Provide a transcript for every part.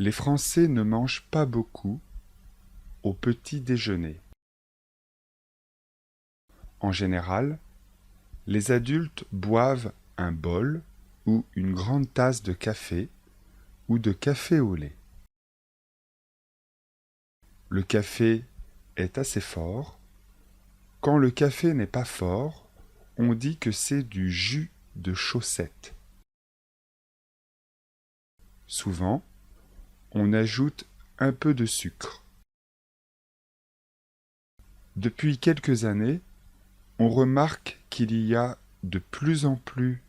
Les Français ne mangent pas beaucoup au petit déjeuner. En général, les adultes boivent un bol ou une grande tasse de café ou de café au lait. Le café est assez fort. Quand le café n'est pas fort, on dit que c'est du jus de chaussette. Souvent, on ajoute un peu de sucre. Depuis quelques années, on remarque qu'il y a de plus en plus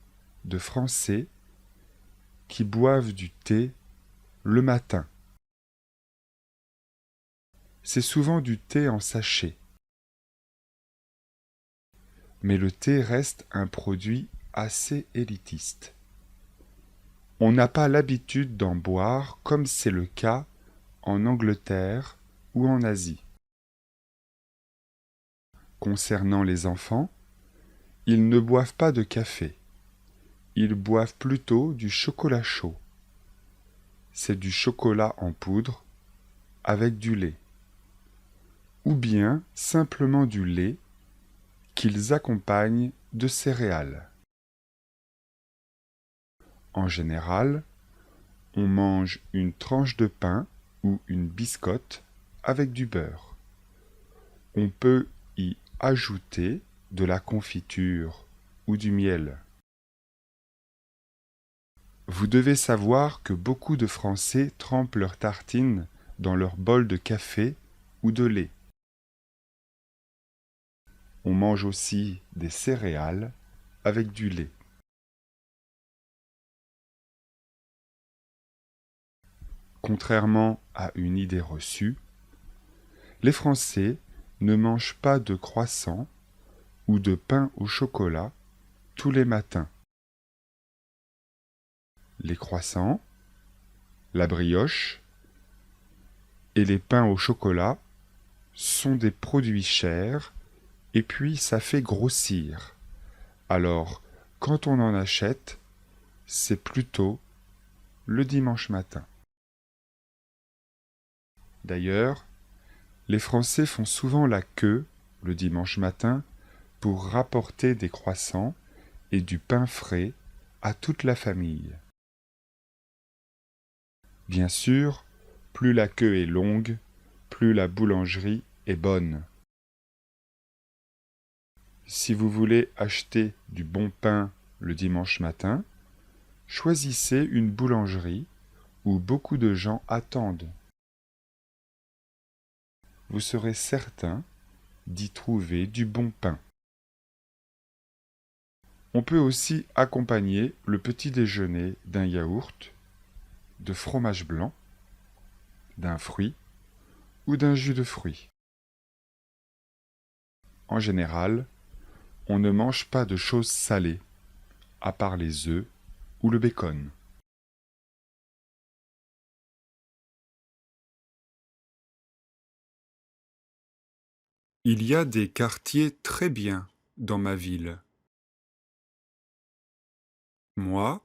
de Français qui boivent du thé le matin. C'est souvent du thé en sachet. Mais le thé reste un produit assez élitiste. On n'a pas l'habitude d'en boire comme c'est le cas en Angleterre ou en Asie. Concernant les enfants, ils ne boivent pas de café. Ils boivent plutôt du chocolat chaud. C'est du chocolat en poudre avec du lait. Ou bien simplement du lait qu'ils accompagnent de céréales. En général, on mange une tranche de pain ou une biscotte avec du beurre. On peut y ajouter de la confiture ou du miel. Vous devez savoir que beaucoup de Français trempent leurs tartines dans leur bol de café ou de lait. On mange aussi des céréales avec du lait. Contrairement à une idée reçue, les Français ne mangent pas de croissant ou de pain au chocolat tous les matins. Les croissants, la brioche et les pains au chocolat sont des produits chers et puis ça fait grossir. Alors, quand on en achète, c'est plutôt le dimanche matin. D'ailleurs, les Français font souvent la queue le dimanche matin pour rapporter des croissants et du pain frais à toute la famille. Bien sûr, plus la queue est longue, plus la boulangerie est bonne. Si vous voulez acheter du bon pain le dimanche matin, choisissez une boulangerie où beaucoup de gens attendent. Vous serez certain d'y trouver du bon pain. On peut aussi accompagner le petit déjeuner d'un yaourt, de fromage blanc, d'un fruit ou d'un jus de fruits. En général, on ne mange pas de choses salées, à part les œufs ou le bacon. Il y a des quartiers très bien dans ma ville. Moi,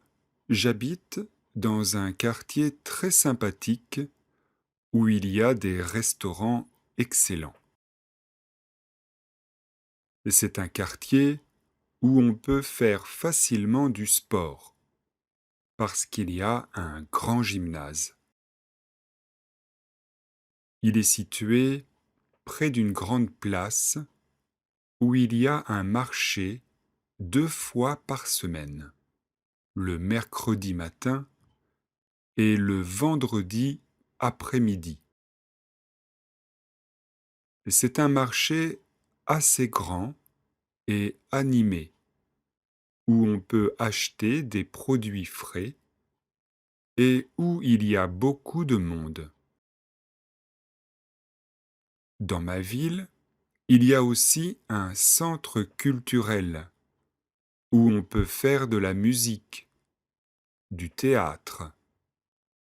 j'habite dans un quartier très sympathique où il y a des restaurants excellents. C'est un quartier où on peut faire facilement du sport parce qu'il y a un grand gymnase. Il est situé près d'une grande place où il y a un marché 2 fois par semaine, le mercredi matin et le vendredi après-midi. C'est un marché assez grand et animé, où on peut acheter des produits frais et où il y a beaucoup de monde. Dans ma ville, il y a aussi un centre culturel où on peut faire de la musique, du théâtre,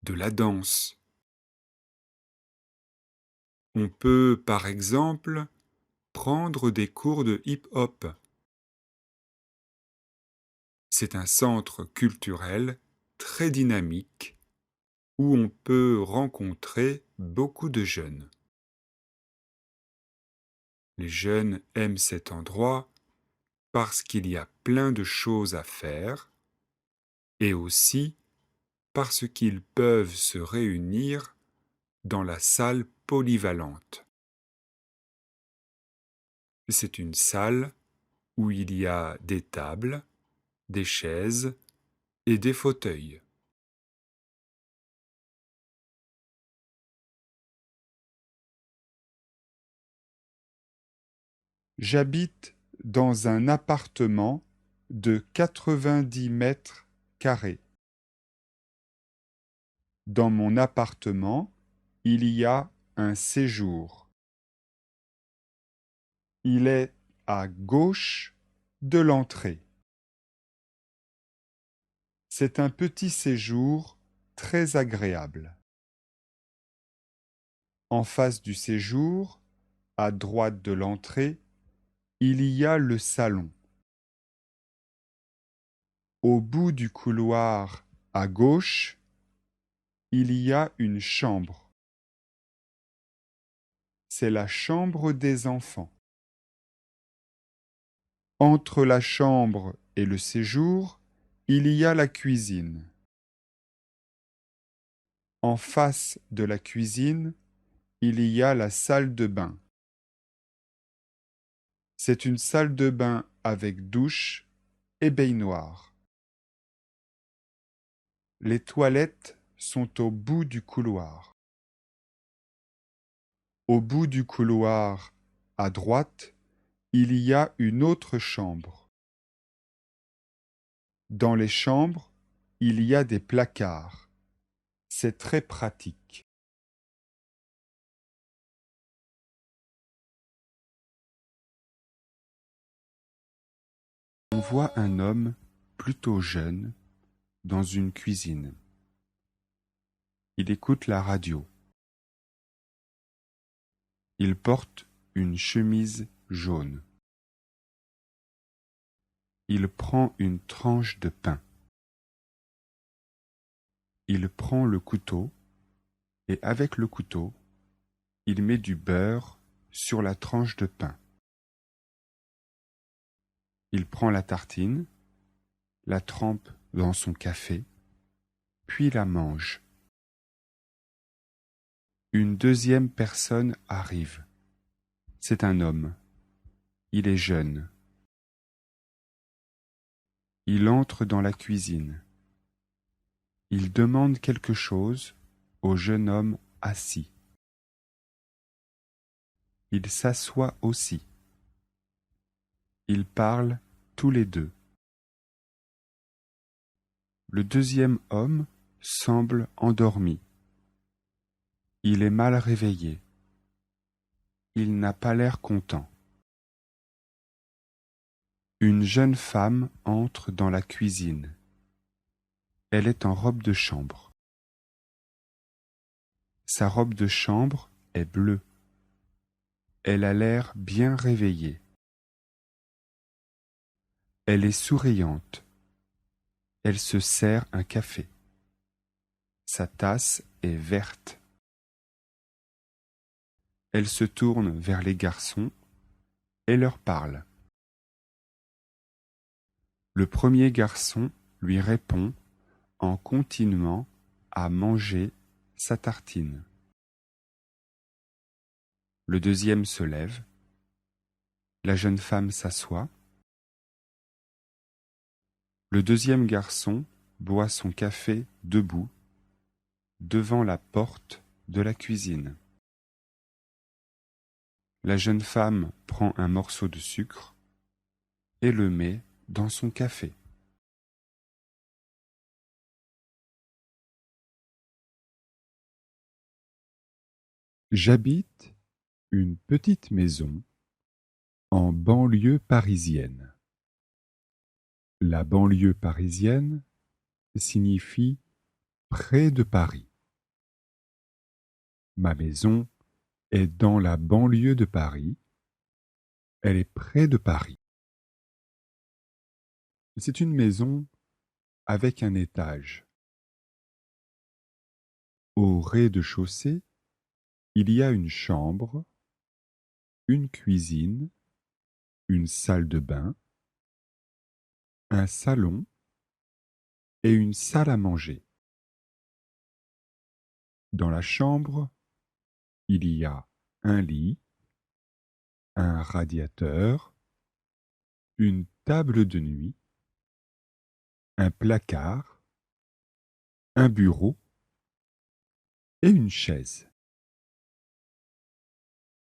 de la danse. On peut, par exemple, prendre des cours de hip-hop. C'est un centre culturel très dynamique où on peut rencontrer beaucoup de jeunes. Les jeunes aiment cet endroit parce qu'il y a plein de choses à faire et aussi parce qu'ils peuvent se réunir dans la salle polyvalente. C'est une salle où il y a des tables, des chaises et des fauteuils. J'habite dans un appartement de 90 mètres carrés. Dans mon appartement, il y a un séjour. Il est à gauche de l'entrée. C'est un petit séjour très agréable. En face du séjour, à droite de l'entrée, il y a le salon. Au bout du couloir, à gauche, il y a une chambre. C'est la chambre des enfants. Entre la chambre et le séjour, il y a la cuisine. En face de la cuisine, il y a la salle de bain. C'est une salle de bain avec douche et baignoire. Les toilettes sont au bout du couloir. Au bout du couloir, à droite, il y a une autre chambre. Dans les chambres, il y a des placards. C'est très pratique. On voit un homme plutôt jeune dans une cuisine. Il écoute la radio. Il porte une chemise jaune. Il prend une tranche de pain. Il prend le couteau et avec le couteau, il met du beurre sur la tranche de pain. Il prend la tartine, la trempe dans son café, puis la mange. Une deuxième personne arrive. C'est un homme. Il est jeune. Il entre dans la cuisine. Il demande quelque chose au jeune homme assis. Il s'assoit aussi. Ils parlent tous les deux. Le deuxième homme semble endormi. Il est mal réveillé. Il n'a pas l'air content. Une jeune femme entre dans la cuisine. Elle est en robe de chambre. Sa robe de chambre est bleue. Elle a l'air bien réveillée. Elle est souriante. Elle se sert un café. Sa tasse est verte. Elle se tourne vers les garçons et leur parle. Le premier garçon lui répond en continuant à manger sa tartine. Le deuxième se lève. La jeune femme s'assoit. Le deuxième garçon boit son café debout, devant la porte de la cuisine. La jeune femme prend un morceau de sucre et le met dans son café. J'habite une petite maison en banlieue parisienne. La banlieue parisienne signifie près de Paris. Ma maison est dans la banlieue de Paris. Elle est près de Paris. C'est une maison avec un étage. Au rez-de-chaussée, il y a une chambre, une cuisine, une salle de bain, un salon et une salle à manger. Dans la chambre, il y a un lit, un radiateur, une table de nuit, un placard, un bureau et une chaise.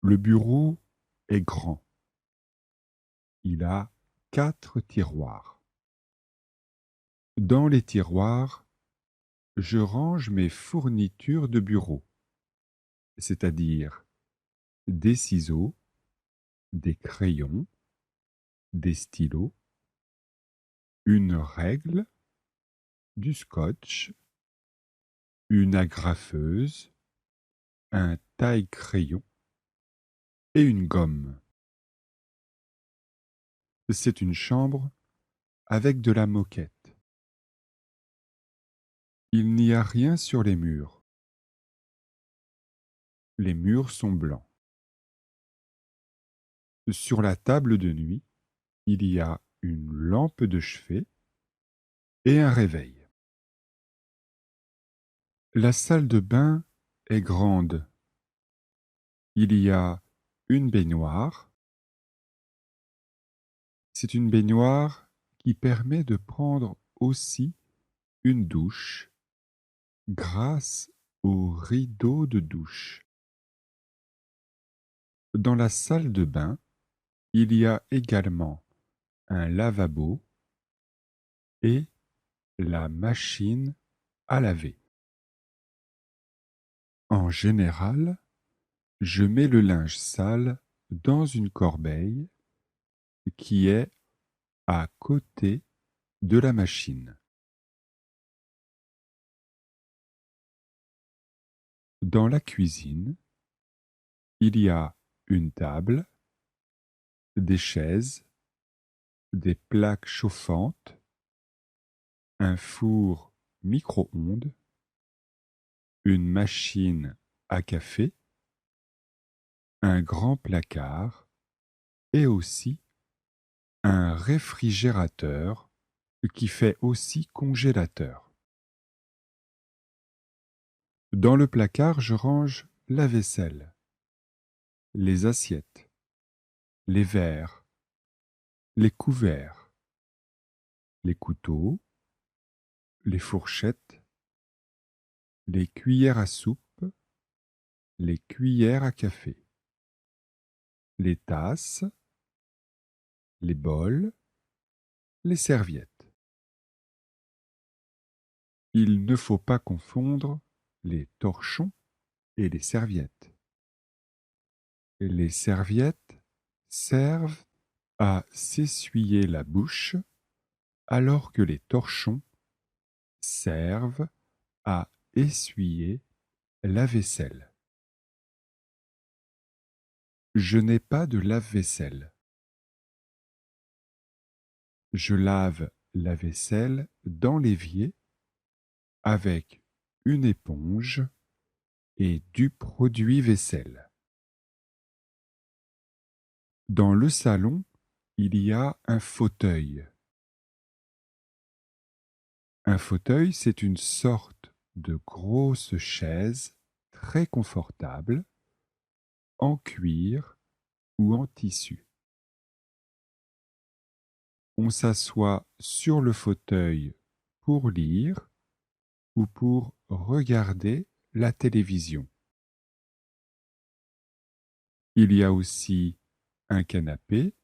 Le bureau est grand. Il a 4 tiroirs. Dans les tiroirs, je range mes fournitures de bureau, c'est-à-dire des ciseaux, des crayons, des stylos, une règle, du scotch, une agrafeuse, un taille-crayon et une gomme. C'est une chambre avec de la moquette. Il n'y a rien sur les murs. Les murs sont blancs. Sur la table de nuit, il y a une lampe de chevet et un réveil. La salle de bain est grande. Il y a une baignoire. C'est une baignoire qui permet de prendre aussi une douche grâce au rideau de douche. Dans la salle de bain, il y a également un lavabo et la machine à laver. En général, je mets le linge sale dans une corbeille qui est à côté de la machine. Dans la cuisine, il y a une table, des chaises, des plaques chauffantes, un four micro-ondes, une machine à café, un grand placard et aussi un réfrigérateur qui fait aussi congélateur. Dans le placard, je range la vaisselle, les assiettes, les verres, les couverts, les couteaux, les fourchettes, les cuillères à soupe, les cuillères à café, les tasses, les bols, les serviettes. Il ne faut pas confondre les torchons et les serviettes. Les serviettes servent à s'essuyer la bouche alors que les torchons servent à essuyer la vaisselle. Je n'ai pas de lave-vaisselle. Je lave la vaisselle dans l'évier avec une éponge et du produit vaisselle. Dans le salon, il y a un fauteuil. Un fauteuil, c'est une sorte de grosse chaise très confortable, en cuir ou en tissu. On s'assoit sur le fauteuil pour lire ou pour regarder la télévision. Il y a aussi un canapé.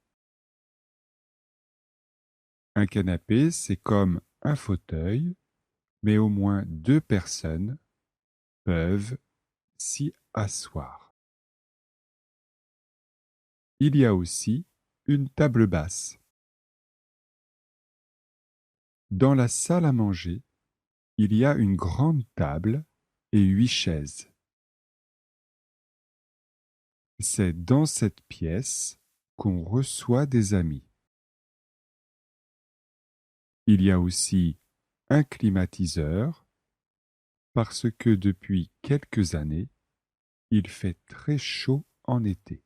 Un canapé, c'est comme un fauteuil, mais au moins 2 personnes peuvent s'y asseoir. Il y a aussi une table basse. Dans la salle à manger, il y a une grande table et 8 chaises. C'est dans cette pièce qu'on reçoit des amis. Il y a aussi un climatiseur, parce que depuis quelques années, il fait très chaud en été.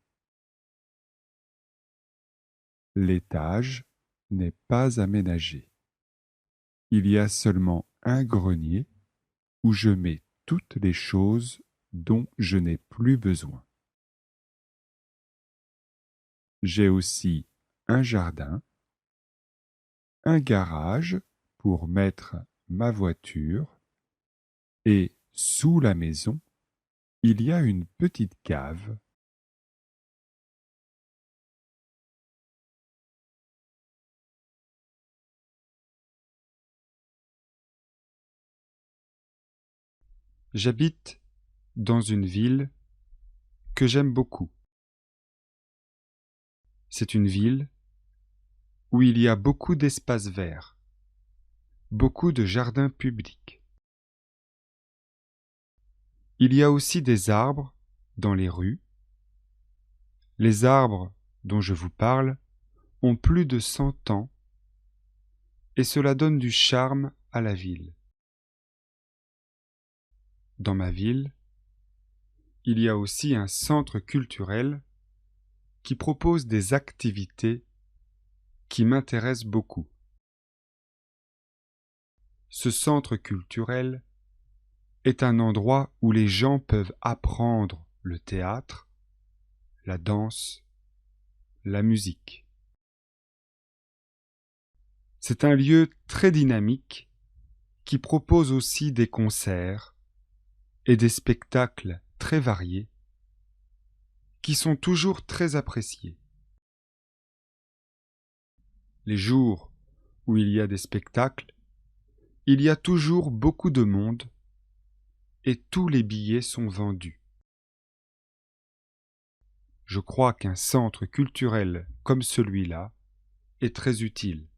L'étage n'est pas aménagé. Il y a seulement un grenier où je mets toutes les choses dont je n'ai plus besoin. J'ai aussi un jardin, un garage pour mettre ma voiture et sous la maison, il y a une petite cave. J'habite dans une ville que j'aime beaucoup. C'est une ville où il y a beaucoup d'espaces verts, beaucoup de jardins publics. Il y a aussi des arbres dans les rues. Les arbres dont je vous parle ont plus de 100 ans et cela donne du charme à la ville. Dans ma ville, il y a aussi un centre culturel qui propose des activités qui m'intéressent beaucoup. Ce centre culturel est un endroit où les gens peuvent apprendre le théâtre, la danse, la musique. C'est un lieu très dynamique qui propose aussi des concerts et des spectacles très variés qui sont toujours très appréciés. Les jours où il y a des spectacles, il y a toujours beaucoup de monde et tous les billets sont vendus. Je crois qu'un centre culturel comme celui-là est très utile.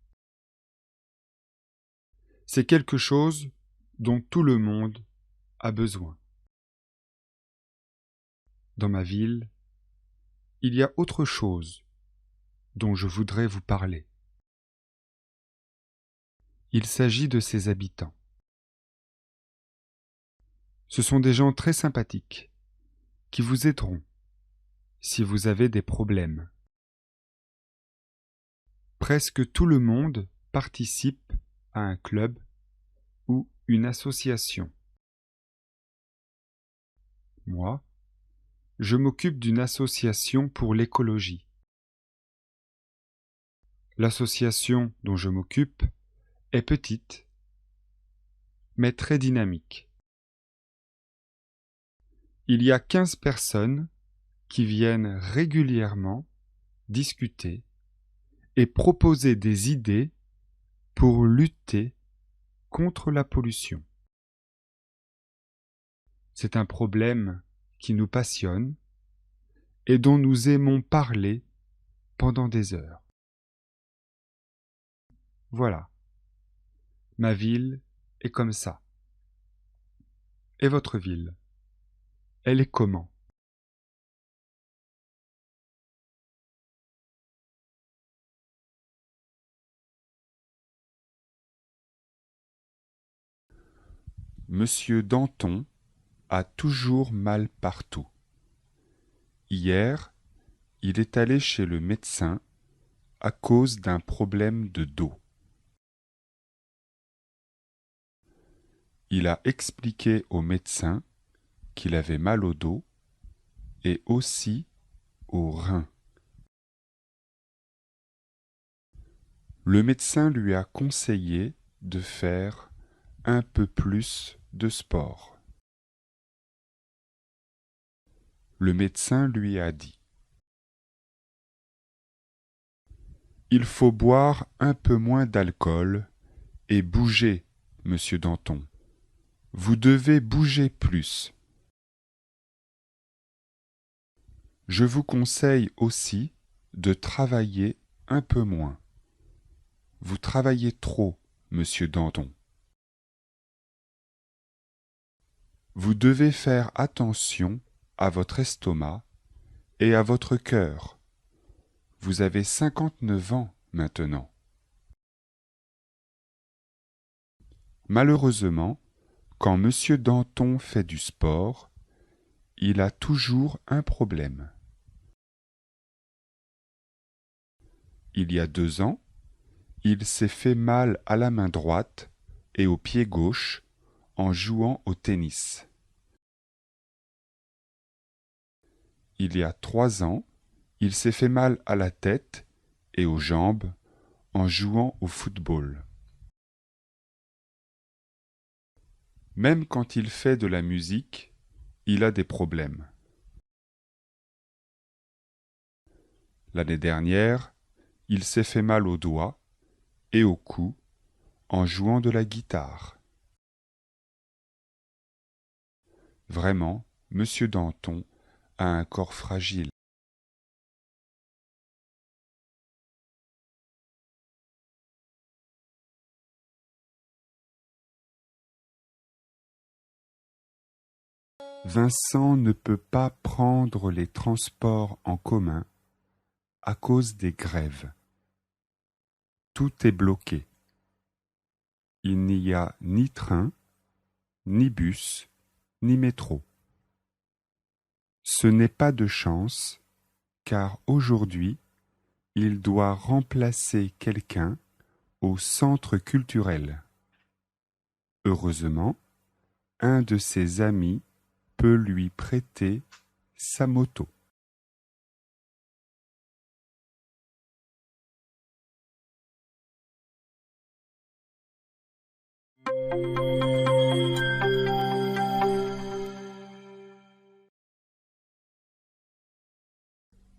C'est quelque chose dont tout le monde a besoin. Dans ma ville, il y a autre chose dont je voudrais vous parler. Il s'agit de ses habitants. Ce sont des gens très sympathiques qui vous aideront si vous avez des problèmes. Presque tout le monde participe à un club ou une association. Moi, je m'occupe d'une association pour l'écologie. L'association dont je m'occupe est petite, mais très dynamique. Il y a 15 personnes qui viennent régulièrement discuter et proposer des idées pour lutter contre la pollution. C'est un problème qui nous passionne et dont nous aimons parler pendant des heures. Voilà, ma ville est comme ça. Et votre ville, elle est comment? Monsieur Danton a toujours mal partout. Hier, il est allé chez le médecin à cause d'un problème de dos. Il a expliqué au médecin qu'il avait mal au dos et aussi aux reins. Le médecin lui a conseillé de faire un peu plus de sport. Le médecin lui a dit: il faut boire un peu moins d'alcool et bouger, monsieur Danton. Vous devez bouger plus. Je vous conseille aussi de travailler un peu moins. Vous travaillez trop, monsieur Danton. Vous devez faire attention à votre estomac et à votre cœur. Vous avez 59 ans maintenant. Malheureusement, Quand Monsieur Danton fait du sport, il a toujours un problème. Il y a 2 ans, il s'est fait mal à la main droite et au pied gauche en jouant au tennis. Il y a 3 ans, il s'est fait mal à la tête et aux jambes en jouant au football. Même quand il fait de la musique, il a des problèmes. L'année dernière, il s'est fait mal au doigt et au cou en jouant de la guitare. Vraiment, Monsieur Danton a un corps fragile. Vincent ne peut pas prendre les transports en commun à cause des grèves. Tout est bloqué. Il n'y a ni train, ni bus, ni métro. Ce n'est pas de chance, car aujourd'hui, il doit remplacer quelqu'un au centre culturel. Heureusement, un de ses amis peut lui prêter sa moto.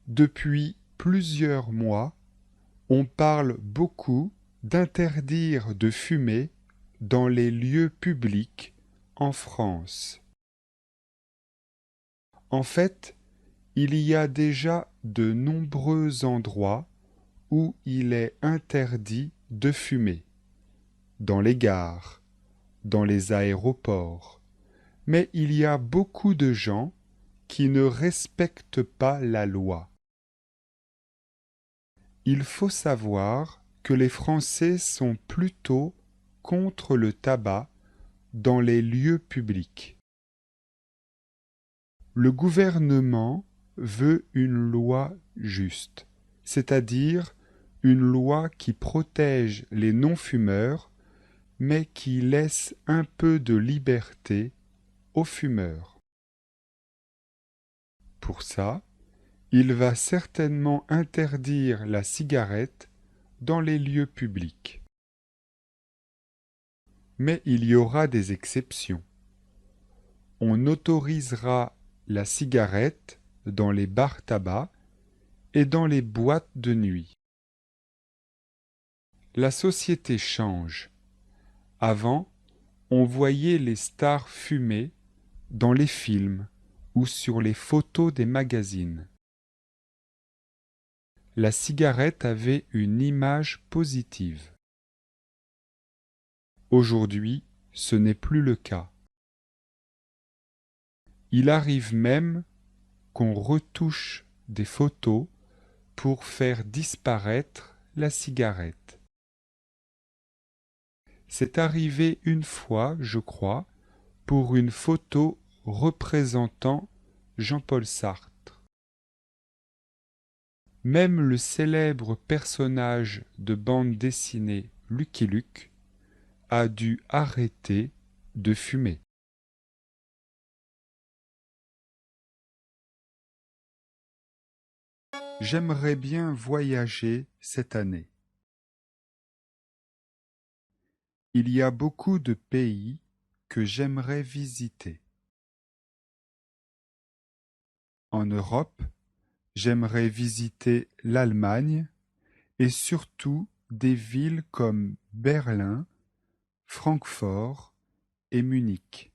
Depuis plusieurs mois, on parle beaucoup d'interdire de fumer dans les lieux publics en France. En fait, il y a déjà de nombreux endroits où il est interdit de fumer, dans les gares, dans les aéroports, mais il y a beaucoup de gens qui ne respectent pas la loi. Il faut savoir que les Français sont plutôt contre le tabac dans les lieux publics. Le gouvernement veut une loi juste, c'est-à-dire une loi qui protège les non-fumeurs, mais qui laisse un peu de liberté aux fumeurs. Pour ça, il va certainement interdire la cigarette dans les lieux publics. Mais il y aura des exceptions. On autorisera la cigarette dans les bars tabac et dans les boîtes de nuit. La société change. Avant, on voyait les stars fumer dans les films ou sur les photos des magazines. La cigarette avait une image positive. Aujourd'hui, ce n'est plus le cas. Il arrive même qu'on retouche des photos pour faire disparaître la cigarette. C'est arrivé une fois, je crois, pour une photo représentant Jean-Paul Sartre. Même le célèbre personnage de bande dessinée Lucky Luke a dû arrêter de fumer. J'aimerais bien voyager cette année. Il y a beaucoup de pays que j'aimerais visiter. En Europe, j'aimerais visiter l'Allemagne et surtout des villes comme Berlin, Francfort et Munich.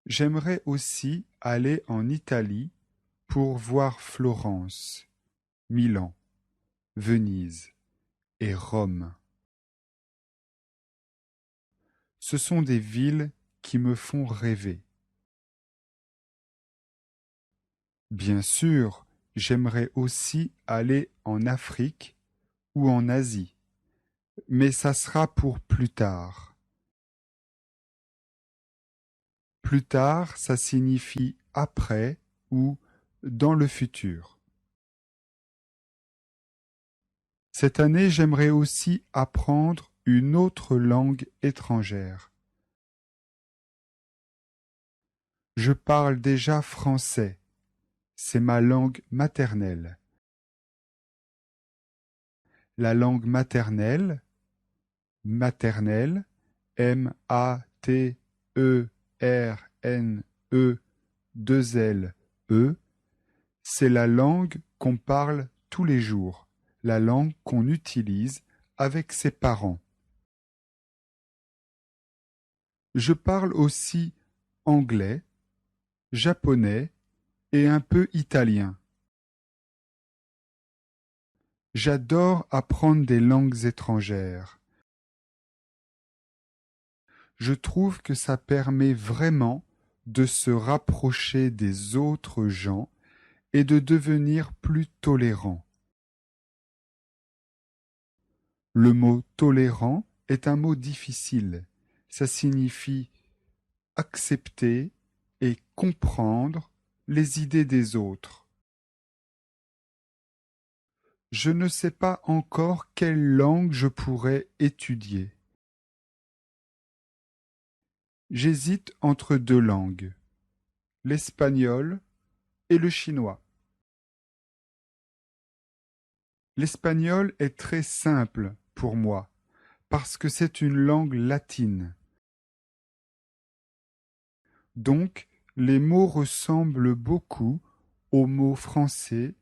J'aimerais aussi aller en Italie pour voir Florence, Milan, Venise et Rome. Ce sont des villes qui me font rêver. Bien sûr, j'aimerais aussi aller en Afrique ou en Asie, mais ça sera pour plus tard. Plus tard, ça signifie après ou dans le futur. Cette année, j'aimerais aussi apprendre une autre langue étrangère. Je parle déjà français. C'est ma langue maternelle. La langue maternelle, maternelle, M-A-T-E-R-N-E-2-L-E, c'est la langue qu'on parle tous les jours, la langue qu'on utilise avec ses parents. Je parle aussi anglais, japonais et un peu italien. J'adore apprendre des langues étrangères. Je trouve que ça permet vraiment de se rapprocher des autres gens et de devenir plus tolérant. Le mot tolérant est un mot difficile. Ça signifie accepter et comprendre les idées des autres. Je ne sais pas encore quelle langue je pourrais étudier. J'hésite entre deux langues, l'espagnol et le chinois. L'espagnol est très simple pour moi parce que c'est une langue latine. Donc, les mots ressemblent beaucoup aux mots français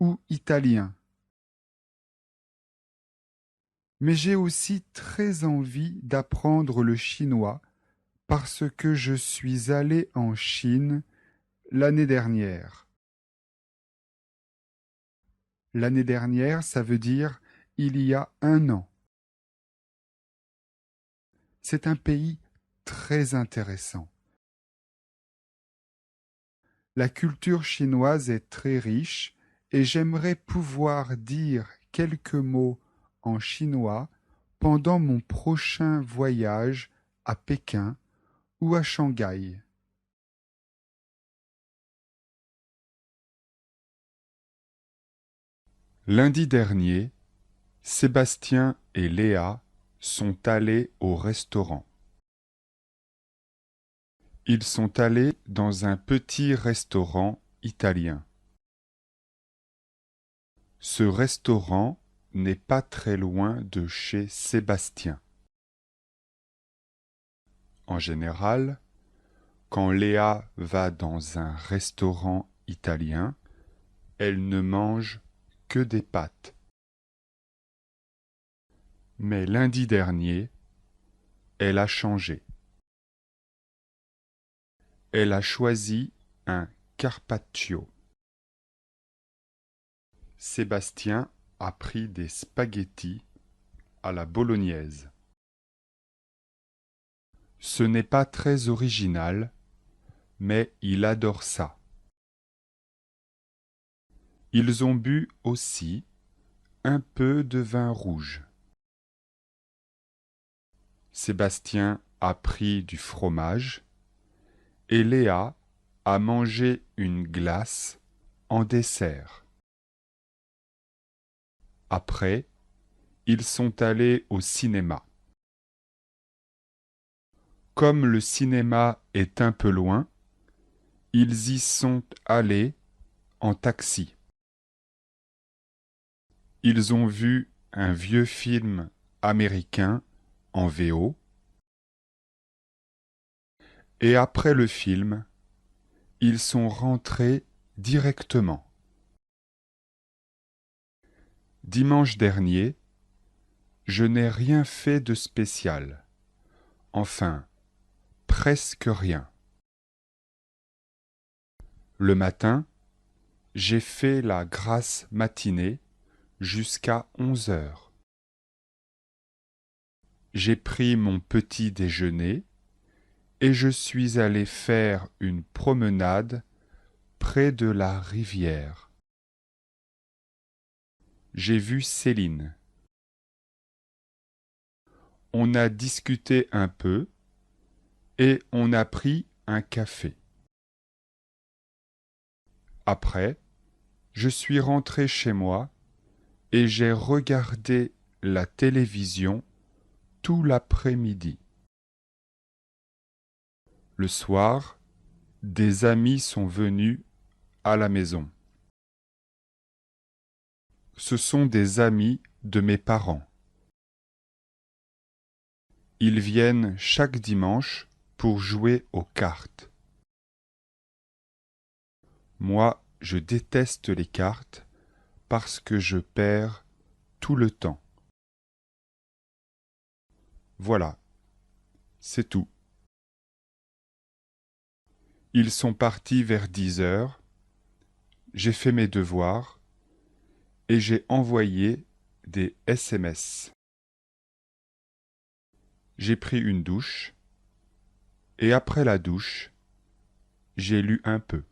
ou italiens. Mais j'ai aussi très envie d'apprendre le chinois parce que je suis allé en Chine l'année dernière. L'année dernière, ça veut dire il y a un an. C'est un pays très intéressant. La culture chinoise est très riche et j'aimerais pouvoir dire quelques mots en chinois pendant mon prochain voyage à Pékin ou à Shanghai. Lundi dernier, Sébastien et Léa sont allés au restaurant. Ils sont allés dans un petit restaurant italien. Ce restaurant n'est pas très loin de chez Sébastien. En général, quand Léa va dans un restaurant italien, elle ne mange que des pâtes. Mais lundi dernier, elle a changé. Elle a choisi un carpaccio. Sébastien a pris des spaghettis à la bolognaise. Ce n'est pas très original, mais il adore ça. Ils ont bu aussi un peu de vin rouge. Sébastien a pris du fromage et Léa a mangé une glace en dessert. Après, ils sont allés au cinéma. Comme le cinéma est un peu loin, ils y sont allés en taxi. Ils ont vu un vieux film américain en VO et après le film, ils sont rentrés directement. Dimanche dernier, je n'ai rien fait de spécial. Enfin, presque rien. Le matin, j'ai fait la grasse matinée jusqu'à 11 heures. J'ai pris mon petit déjeuner et je suis allé faire une promenade près de la rivière. J'ai vu Céline. On a discuté un peu et on a pris un café. Après, je suis rentré chez moi et j'ai regardé la télévision tout l'après-midi. Le soir, des amis sont venus à la maison. Ce sont des amis de mes parents. Ils viennent chaque dimanche pour jouer aux cartes. Moi, je déteste les cartes parce que je perds tout le temps. Voilà, c'est tout. Ils sont partis vers 10 heures. J'ai fait mes devoirs et j'ai envoyé des SMS. J'ai pris une douche et après la douche, j'ai lu un peu.